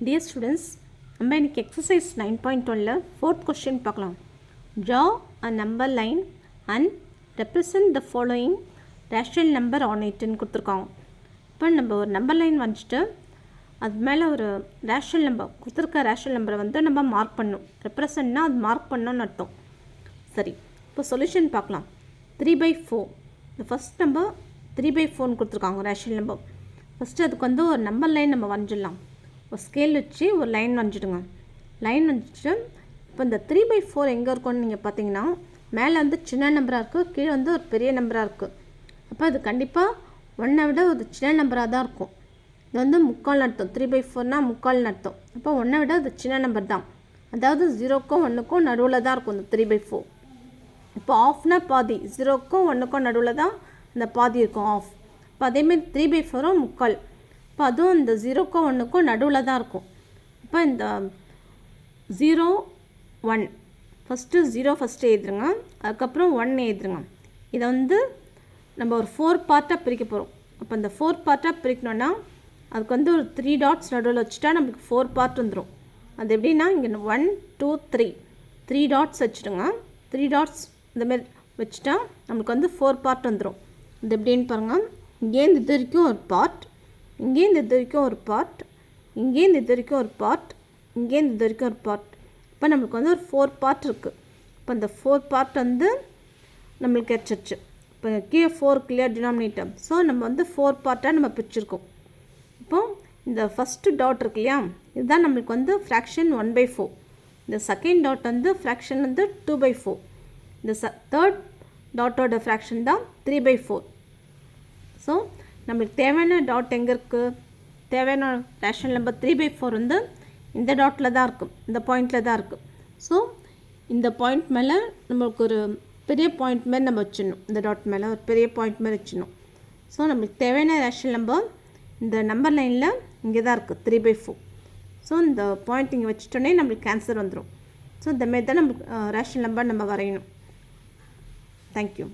Dear students, நம்ம இன்னைக்கு exercise 9.1ல fourth question பார்க்கலாம். Draw a number line and represent the following rational number on it ன்னு கொடுத்துருக்காங்க. இப்போ நம்ம ஒரு நம்பர் லைன் வச்சுட்டு அது மேலே ஒரு ரேஷனல் நம்பர் கொடுத்துருக்க ரேஷனல் நம்பரை வந்து நம்ம மார்க் பண்ணணும். ரெப்ரசன்ட்னா அது மார்க் பண்ணணும்னு அர்த்தம். சரி, இப்போ சொல்யூஷன் பார்க்கலாம். 3/4 இந்த ஃபஸ்ட் நம்பர் 3/4ன்னு கொடுத்துருக்காங்க ரேஷனல் நம்பர். ஃபஸ்ட்டு அதுக்கு வந்து ஒரு நம்பர் லைன் நம்ம வரைஞ்சிடலாம். ஒரு ஸ்கேல் வச்சு ஒரு லைன் வரைஞ்சிடுங்க. லைன் வரைஞ்சிட்டு இப்போ இந்த 3/4 எங்கே இருக்கும்னு நீங்கள் பார்த்தீங்கன்னா மேலே வந்து சின்ன நம்பராக இருக்குது, கீழே வந்து ஒரு பெரிய நம்பராக இருக்குது. அப்போ அது கண்டிப்பாக ஒன்றை விட ஒரு சின்ன நம்பராக தான் இருக்கும். இது வந்து முக்கால் அர்த்தம். 3/4னா முக்கால்னு அர்த்தம். அப்போ ஒன்றை விட அது சின்ன நம்பர் தான். அதாவது 0க்கும் 1க்கும் நடுவில் தான் இருக்கும் இந்த 3/4. இப்போ ஆஃப்னா பாதி, 0க்கும் 1க்கும் நடுவில் தான் அந்த பாதி இருக்கும் ஆஃப். இப்போ அதேமாரி 3/4ம் முக்கால். இப்போ அதுவும் இந்த 0க்கும் 1க்கும் நடுவில் தான் இருக்கும். இப்போ இந்த 0 1 ஃபஸ்ட்டு 0 ஃபஸ்ட்டு எழுதுருங்க, அதுக்கப்புறம் 1 எழுதுருங்க. இதை வந்து நம்ம ஒரு 4 பார்ட்டாக பிரிக்க போகிறோம். அப்போ இந்த 4 பார்ட்டாக பிரிக்கணுன்னா அதுக்கு வந்து ஒரு 3 டாட்ஸ் நடுவில் வச்சுட்டா நம்மளுக்கு 4 பார்ட் வந்துடும். அது எப்படின்னா இங்கே 1 2 3 டாட்ஸ் வச்சுடுங்க. 3 டாட்ஸ் இந்தமாரி வச்சுட்டா நம்மளுக்கு வந்து 4 பார்ட் வந்துடும். இது எப்படின்னு பாருங்கள். இங்கேருந்து இது வரைக்கும் ஒரு பார்ட், இங்கேருந்து இது வரைக்கும் ஒரு பார்ட், இங்கேருந்து இது வரைக்கும் ஒரு பார்ட், இங்கேருந்து இது வரைக்கும் ஒரு பார்ட். இப்போ நம்மளுக்கு வந்து ஒரு 4 பார்ட் இருக்குது. இப்போ இந்த 4 பார்ட் வந்து நம்மளுக்கு கிடச்சிருச்சு. இப்போ கீழே 4 கிளியர் டினாமினேட்டர். ஸோ நம்ம வந்து 4 பார்ட்டாக நம்ம பிரிச்சுருக்கோம். இப்போது இந்த ஃபஸ்ட்டு டாட் இருக்கு இல்லையா, இதுதான் நம்மளுக்கு வந்து ஃப்ராக்ஷன் 1/4. இந்த செகண்ட் டாட் வந்து ஃப்ராக்ஷன் வந்து 2/4. இந்த தேர்ட் டாட்டோட ஃப்ராக்ஷன் தான் 3/4. ஸோ நம்மளுக்கு தேவையான டாட் எங்கே இருக்குது, தேவையான ரேஷனல் நம்பர் 3/4 வந்து இந்த டாட்டில் தான் இருக்குது, இந்த பாயிண்டில் தான் இருக்குது. ஸோ இந்த பாயிண்ட் மேலே நம்மளுக்கு ஒரு பெரிய பாயிண்ட் மாதிரி நம்ம வச்சிடணும். இந்த டாட் மேலே ஒரு பெரிய பாயிண்ட் மாதிரி வச்சிடணும். ஸோ நம்மளுக்கு தேவையான ரேஷனல் நம்பர் இந்த நம்பர் லைனில் இங்கே தான் இருக்குது 3/4. ஸோ இந்த பாயிண்ட் இங்கே வச்சுட்டோன்னே நம்மளுக்கு ஆன்சர் வந்துடும். ஸோ இந்தமாரி தான் நம்மளுக்கு ரேஷனல் நம்பர் நம்ம வரையணும். தேங்க்யூ.